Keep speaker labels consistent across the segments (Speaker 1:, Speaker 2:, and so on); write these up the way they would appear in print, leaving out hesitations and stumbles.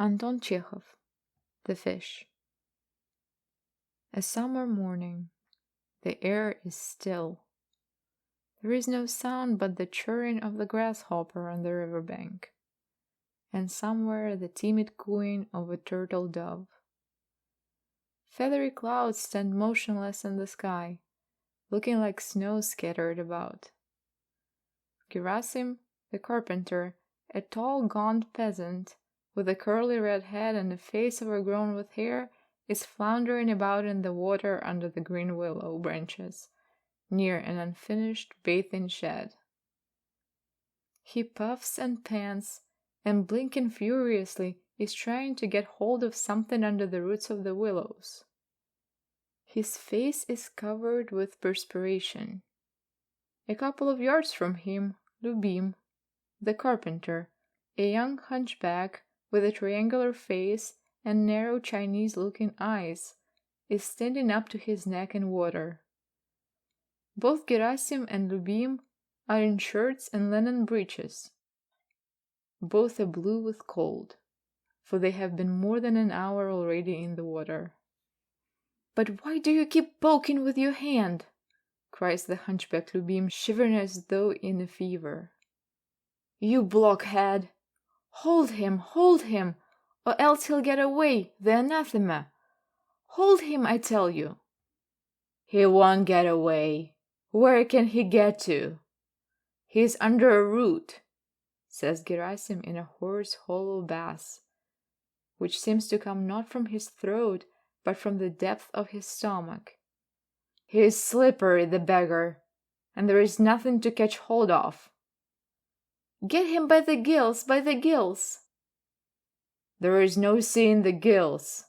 Speaker 1: Anton Chekhov, The Fish. A summer morning. The air is still. There is no sound but the churring of the grasshopper on the river bank, and somewhere the timid cooing of a turtle dove. Feathery clouds stand motionless in the sky, looking like snow scattered about. Gerasim, the carpenter, a tall gaunt peasant, with a curly red head and a face overgrown with hair, is floundering about in the water under the green willow branches, near an unfinished bathing shed. He puffs and pants, and blinking furiously is trying to get hold of something under the roots of the willows. His face is covered with perspiration. A couple of yards from him, Lubim, the carpenter, a young hunchback with a triangular face and narrow Chinese-looking eyes, is standing up to his neck in water. Both Gerasim and Lubim are in shirts and linen breeches. Both are blue with cold, for they have been more than an hour already in the water. "But why do you keep poking with your hand?" cries the hunchback Lubim, shivering as though in a fever. "You blockhead! Hold him, or else he'll get away, the anathema! Hold him, I tell you!" "He won't get away. Where can he get to? He's under a root," says Gerasim in a hoarse, hollow bass, which seems to come not from his throat, but from the depth of his stomach. "He's slippery, the beggar, and there is nothing to catch hold of." "Get him by the gills, by the gills!" "There is no seeing the gills."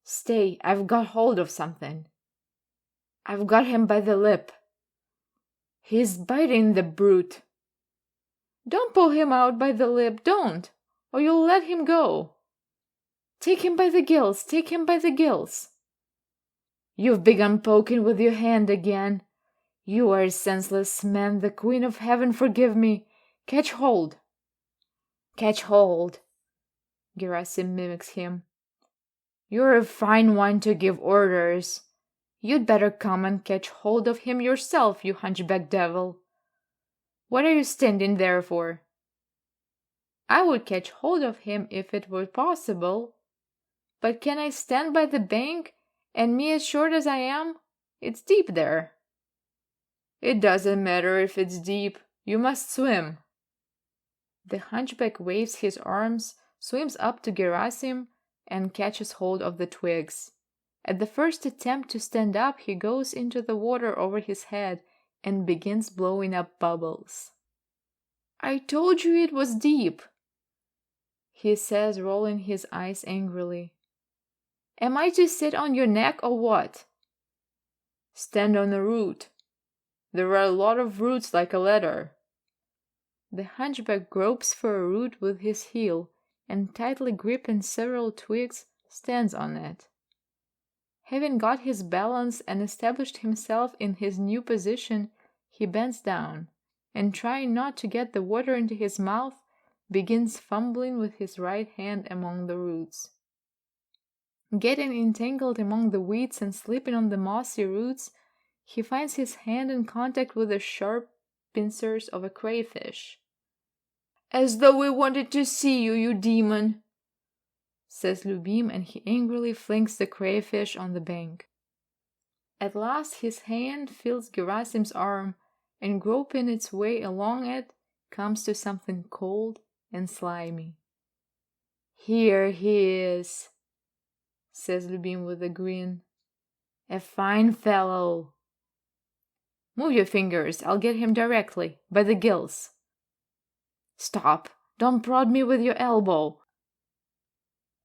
Speaker 1: "Stay, I've got hold of something. I've got him by the lip. He's biting, the brute." "Don't pull him out by the lip, don't, or you'll let him go." "Take him by the gills, take him by the gills." "You've begun poking with your hand again. You are a senseless man, the Queen of Heaven forgive me. Catch hold." "Catch hold," Gerasim mimics him. "You're a fine one to give orders. You'd better come and catch hold of him yourself, you hunchback devil. What are you standing there for?" "I would catch hold of him if it were possible. But can I stand by the bank, and me as short as I am? It's deep there." "It doesn't matter if it's deep. You must swim." The hunchback waves his arms, swims up to Gerasim, and catches hold of the twigs. At the first attempt to stand up, he goes into the water over his head and begins blowing up bubbles. "I told you it was deep," he says, rolling his eyes angrily. "Am I to sit on your neck or what?" "Stand on a root. There are a lot of roots like a ladder." The hunchback gropes for a root with his heel, and tightly gripping several twigs, stands on it. Having got his balance and established himself in his new position, he bends down, and trying not to get the water into his mouth, begins fumbling with his right hand among the roots. Getting entangled among the weeds and slipping on the mossy roots, he finds his hand in contact with the sharp pincers of a crayfish. "As though we wanted to see you, you demon!" says Lubim, and he angrily flings the crayfish on the bank. At last his hand feels Gerasim's arm, and groping its way along it, comes to something cold and slimy. "Here he is," says Lubim with a grin. "A fine fellow." "Move your fingers, I'll get him directly, by the gills." "Stop, don't prod me with your elbow."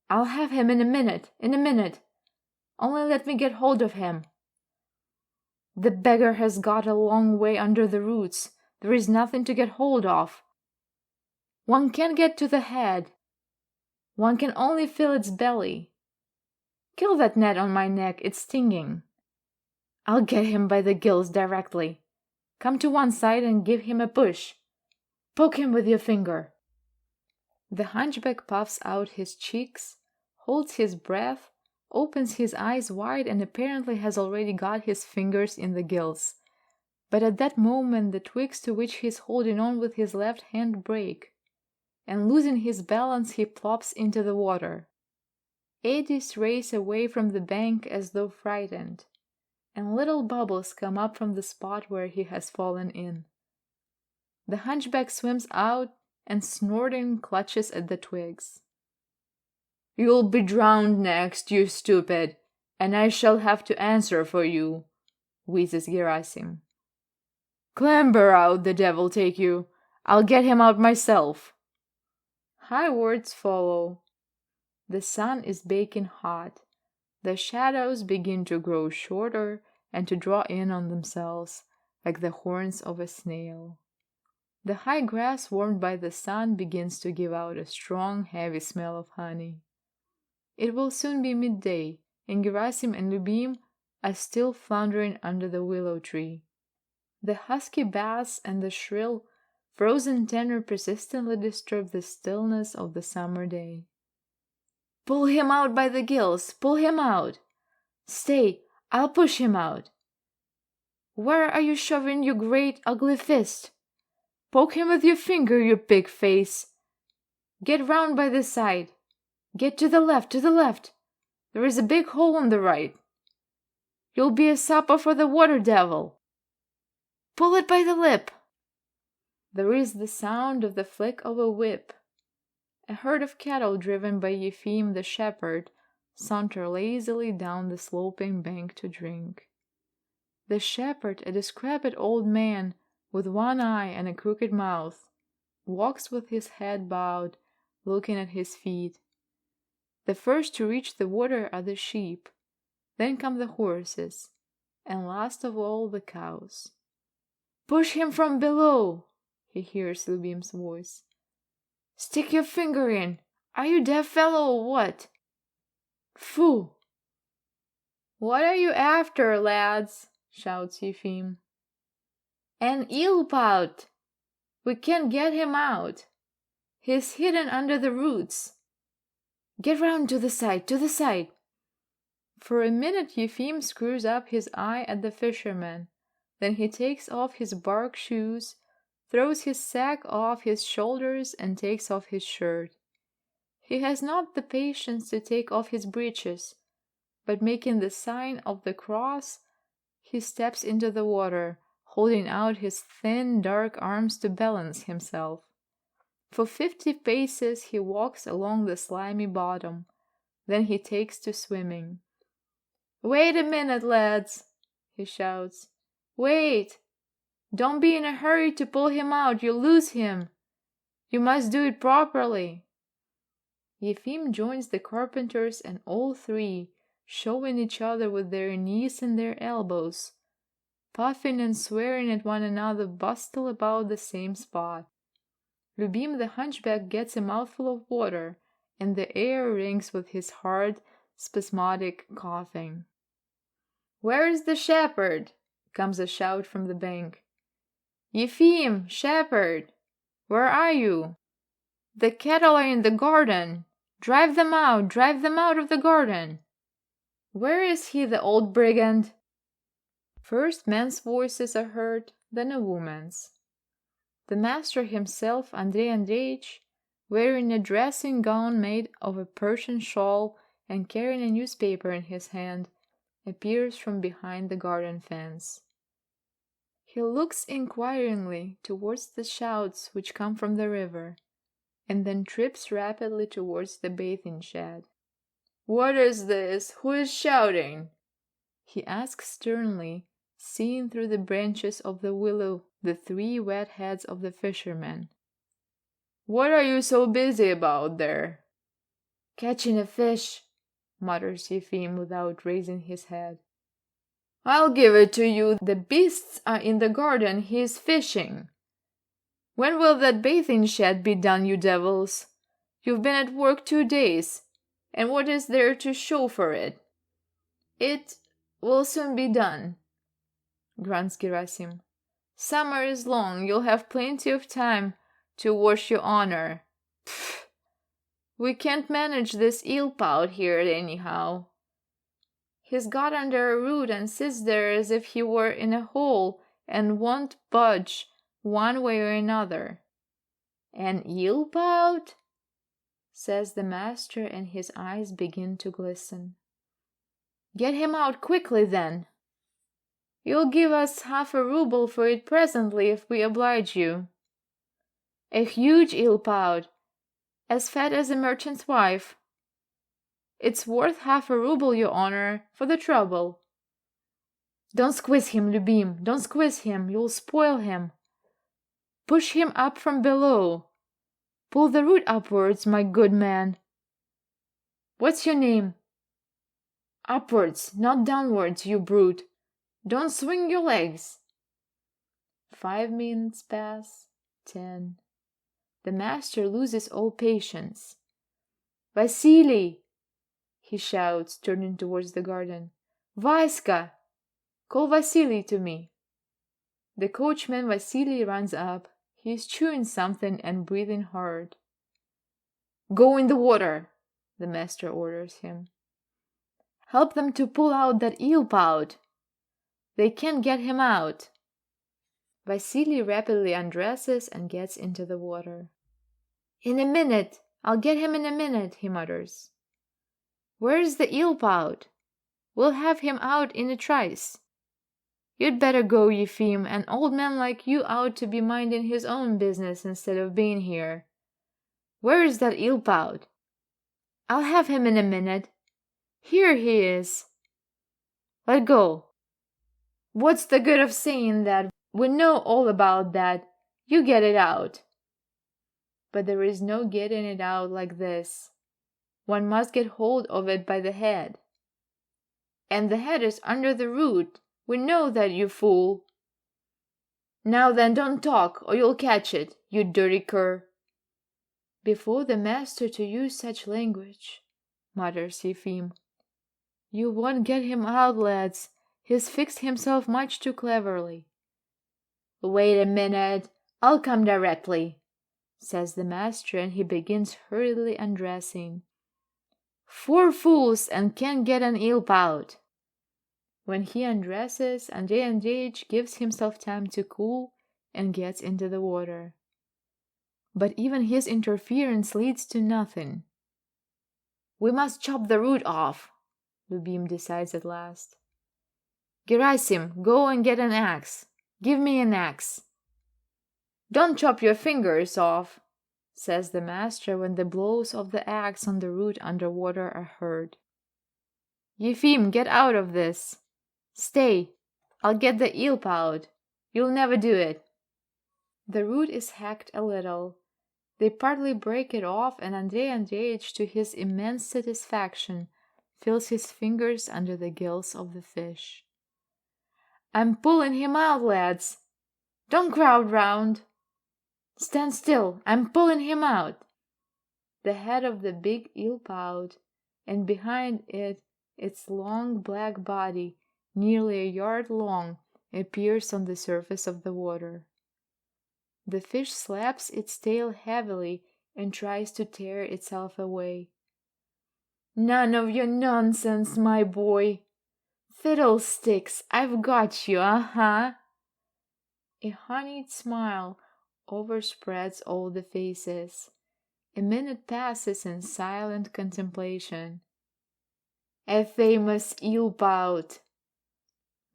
Speaker 1: "I'll have him in a minute. Only let me get hold of him." "The beggar has got a long way under the roots. There is nothing to get hold of. One can't get to the head. One can only feel its belly. Kill that net on my neck, it's stinging." "I'll get him by the gills directly. Come to one side and give him a push. Poke him with your finger." The hunchback puffs out his cheeks, holds his breath, opens his eyes wide, and apparently has already got his fingers in the gills. But at that moment the twigs to which he is holding on with his left hand break, and losing his balance he plops into the water. Eddies race away from the bank as though frightened, and little bubbles come up from the spot where he has fallen in. The hunchback swims out and snorting clutches at the twigs. "You'll be drowned next, you stupid, and I shall have to answer for you," wheezes Gerasim. "Clamber out, the devil take you! I'll get him out myself." High words follow. The sun is baking hot. The shadows begin to grow shorter and to draw in on themselves, like the horns of a snail. The high grass warmed by the sun begins to give out a strong, heavy smell of honey. It will soon be midday, and Gerasim and Lubim are still floundering under the willow tree. The husky bass and the shrill, frozen tenor persistently disturb the stillness of the summer day. "Pull him out by the gills! Pull him out! Stay, I'll push him out! Where are you shoving your great ugly fist? Poke him with your finger, you pig face! Get round by the side! Get to the left, to the left! There is a big hole on the right! You'll be a supper for the water devil! Pull it by the lip!" There is the sound of the flick of a whip. A herd of cattle driven by Yefim the shepherd saunter lazily down the sloping bank to drink. The shepherd, a decrepit old man with one eye and a crooked mouth, walks with his head bowed, looking at his feet. The first to reach the water are the sheep, then come the horses, and last of all the cows. "Push him from below!" he hears Lubim's voice. "Stick your finger in! Are you deaf, fellow, or what? Phew!" "What are you after, lads?" shouts Yefim. "An eel-pout! We can't get him out. He's hidden under the roots. Get round to the side, to the side!" For a minute Yefim screws up his eye at the fisherman. Then he takes off his bark shoes, throws his sack off his shoulders, and takes off his shirt. He has not the patience to take off his breeches, but making the sign of the cross, he steps into the water, holding out his thin, dark arms to balance himself. For 50 paces he walks along the slimy bottom. Then he takes to swimming. "Wait a minute, lads!" he shouts. "Wait! Don't be in a hurry to pull him out, you'll lose him. You must do it properly." Yefim joins the carpenters, and all three, showing each other with their knees and their elbows, puffing and swearing at one another, bustle about the same spot. Lubim the hunchback gets a mouthful of water, and the air rings with his hard, spasmodic coughing. "Where's the shepherd?" comes a shout from the bank. "Yefim, shepherd, where are you? The cattle are in the garden. Drive them out of the garden." "Where is he, the old brigand?" First men's voices are heard, then a woman's. The master himself, Andrei Andreich, wearing a dressing gown made of a Persian shawl and carrying a newspaper in his hand, appears from behind the garden fence. He looks inquiringly towards the shouts which come from the river, and then trips rapidly towards the bathing shed. "What is this? Who is shouting?" he asks sternly, seeing through the branches of the willow the 3 wet heads of the fishermen. "What are you so busy about there?" "Catching a fish," mutters Yefim without raising his head. "I'll give it to you. The beasts are in the garden. He is fishing. When will that bathing shed be done, you devils? You've been at work 2 days, and what is there to show for it?" "It will soon be done," grunts Gerasim. "Summer is long. You'll have plenty of time to wash your honor." "Pfft! We can't manage this eel-pout here anyhow. He's got under a root and sits there as if he were in a hole and won't budge one way or another." "An eel-pout?" says the master, and his eyes begin to glisten. "Get him out quickly, then. You'll give us half a ruble for it presently if we oblige you. A huge eel-pout, as fat as a merchant's wife. It's worth half a ruble, your honor, for the trouble." "Don't squeeze him, Lubim, don't squeeze him, you'll spoil him. Push him up from below. Pull the root upwards, my good man. What's your name? Upwards, not downwards, you brute. Don't swing your legs." 5 minutes pass, 10. The master loses all patience. "Vasily!" he shouts, turning towards the garden. "Vaska! Call Vasily to me." The coachman Vasily runs up. He is chewing something and breathing hard. "Go in the water," the master orders him. "Help them to pull out that eel-pout. They can't get him out." Vasily rapidly undresses and gets into the water. "In a minute, I'll get him in a minute," he mutters. "Where's the eel-pout? We'll have him out in a trice. You'd better go, Yefim. An old man like you ought to be minding his own business instead of being here. Where is that eel-pout?" "I'll have him in a minute. Here he is." "Let go." "What's the good of saying that? We know all about that. You get it out." But there is no getting it out like this. One must get hold of it by the head. "And the head is under the root. We know that, you fool." "Now then, don't talk, or you'll catch it, you dirty cur." "Before the master to use such language," mutters Yefim. "You won't get him out, lads. He's fixed himself much too cleverly." "Wait a minute, I'll come directly," says the master, and he begins hurriedly undressing. 4 fools and can't get an eel-pout." When he undresses, Andrei Andreevich gives himself time to cool and gets into the water. But even his interference leads to nothing. "We must chop the root off," Lubim decides at last. "Gerasim, go and get an axe. Give me an axe." "Don't chop your fingers off," says the master when the blows of the axe on the root under water are heard. "Yefim, get out of this. Stay, I'll get the eel-pout. You'll never do it." The root is hacked a little. They partly break it off, and Andrei Andreevich, to his immense satisfaction, feels his fingers under the gills of the fish. "I'm pulling him out, lads. Don't crowd round. Stand still, I'm pulling him out." The head of the big eel-pout, and behind it its long black body, nearly a yard long, appears on the surface of the water. The fish slaps its tail heavily and tries to tear itself away. "None of your nonsense, my boy. Fiddlesticks, I've got you, A honeyed smile overspreads all the faces. A minute passes in silent contemplation. "A famous eel-pout,"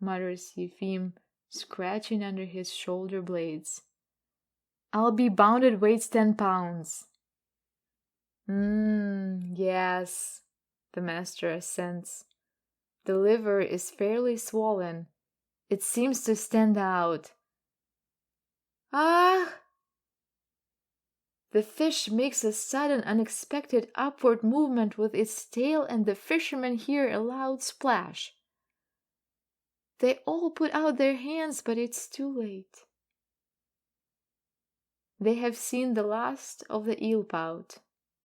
Speaker 1: mutters Yefim, scratching under his shoulder blades. "I'll be bound it weighs 10 pounds. Yes," the master assents. "The liver is fairly swollen. It seems to stand out. Ah!" The fish makes a sudden, unexpected upward movement with its tail, and the fishermen hear a loud splash. They all put out their hands, but it's too late. They have seen the last of the eel-pout.